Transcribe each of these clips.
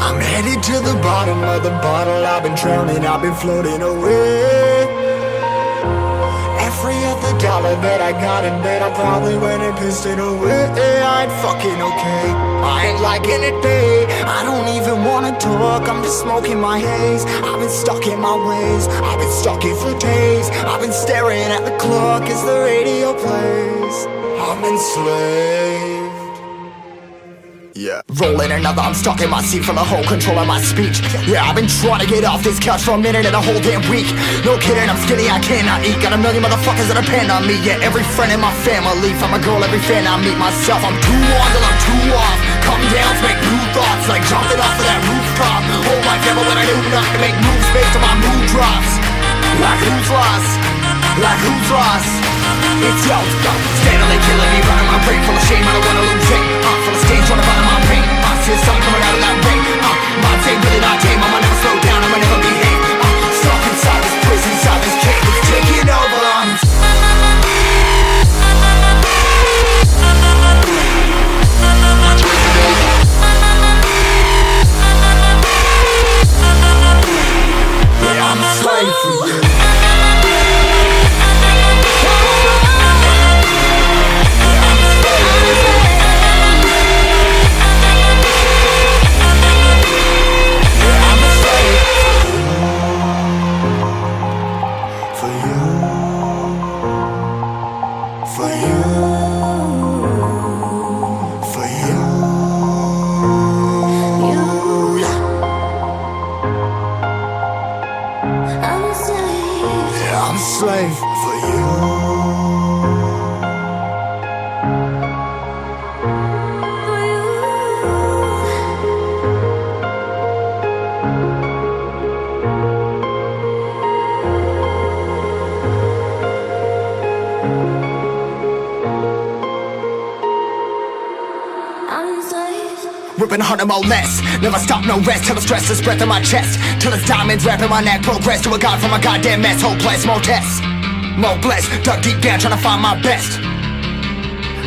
I'm headed to the bottom of the bottle. I've been drowning, I've been floating away. Every other dollar that I got in bed, I probably went and pissed it away. I ain't fucking okay, I ain't liking it, babe. I don't even wanna talk, I'm just smoking my haze. I've been stuck in my ways, I've been stuck in for days. I've been staring at the clock as the radio plays. I'm enslaved. Yeah, rolling another, I'm stuck in my seat from the whole control of my speech. Yeah, I've been trying to get off this couch for a minute and a whole damn week. No kidding, I'm skinny, I cannot eat. Got a million motherfuckers that depend on me. Yeah, every friend in my family, from a girl, every fan I meet myself. I'm too on till I'm too off. Come down to make new thoughts, like jumping off of that rooftop. Hold my camera when I do not to make moves based on my mood drops. Like who's lost? Like who's lost? It's yo, steadily killing me, running my brain full of shame. I don't wanna lose it. Full of stage, trying to find my pain. See the sun coming out of that rain. Minds ain't really not tame. I'ma never slow down, I'ma never behave. Stuck inside this prison, inside this cage. It's taking over. Yeah, I'm a slave for you. Slave for you. Ripping harder, more less. Never stop, no rest. Till the stress is breath in my chest. Till it's diamonds wrapping my neck. Progress to a god from a goddamn mess. Hopeless, more tests, more blessed. Dug deep down trying to find my best.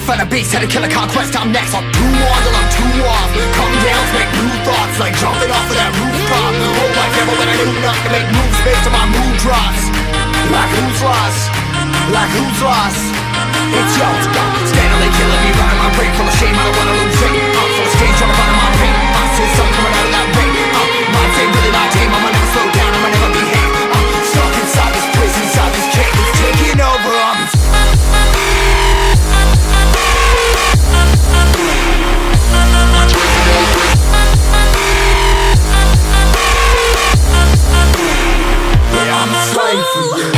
Find a beast, had to kill a conquest. I'm next. I'm too on till I'm too off. Come down to make new thoughts, like jumping off of that rooftop. Hold my camera when I do not to make moves based on my mood drops. Like who's lost? Like who's lost? It's yo, steadily killing me, running my brain full of shame. I don't wanna lose it. Full of stage, trying to find my pain. See the sun coming out of that rain. Minds ain't really not tame. I'ma never slow down, I'ma never behave. Stuck inside this prison, inside this cage. It's taking over. Yeah, I'm a slave for you.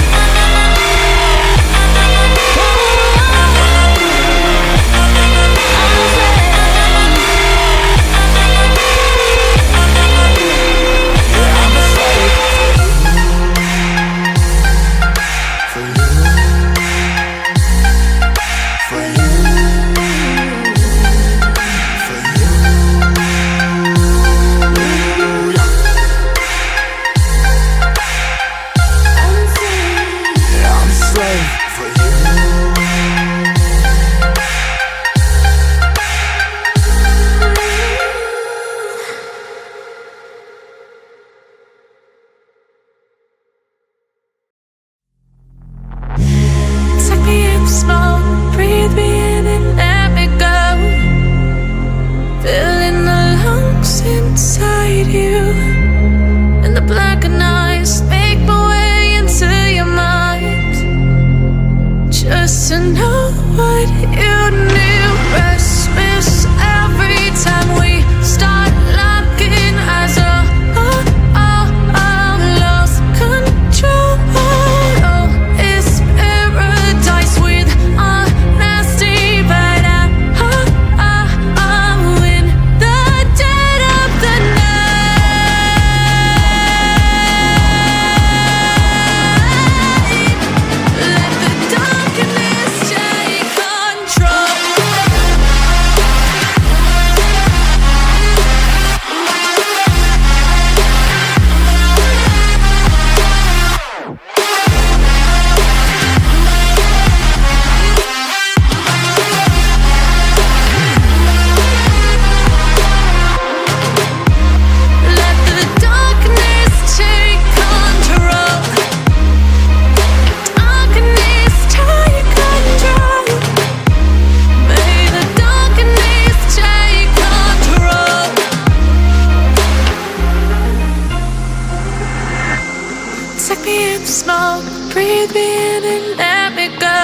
smoke. Breathe me in and let me go.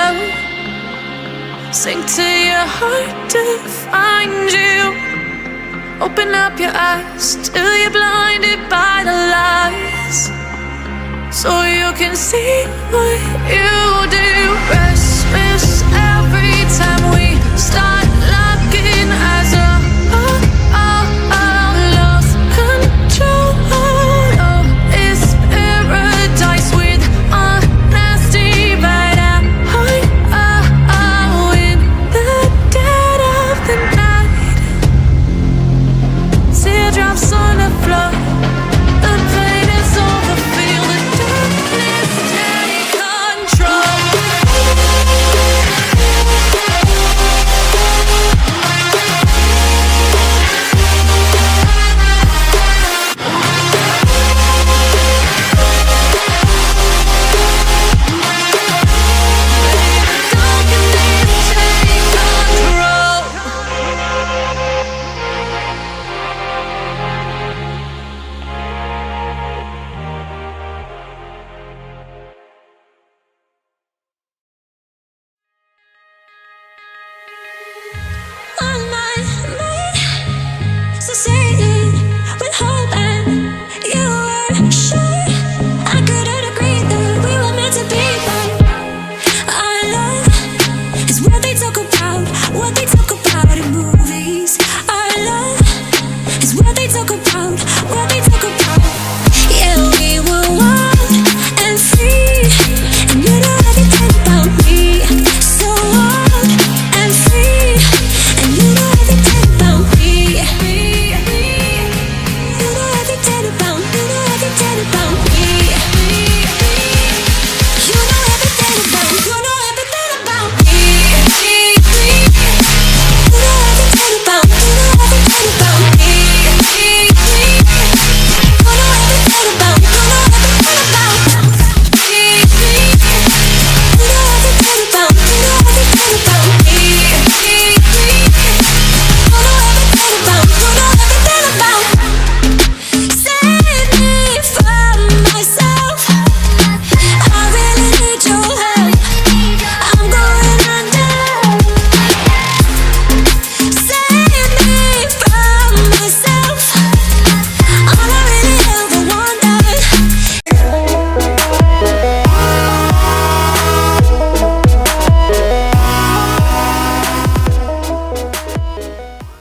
Sink to your heart to find you. Open up your eyes till you're blinded by the lies, so you can see what you do. Restless every time we start locking eyes. Lost control. Oh, it's paradise with honesty, but in the dead of the night. Teardrops on the floor. The pain is over. Feel the darkness take control. On my mind, succeeded with hope, and you were sure I couldn't agree that we were meant to be. But our love is what they talk about in movies. Our love is what they talk about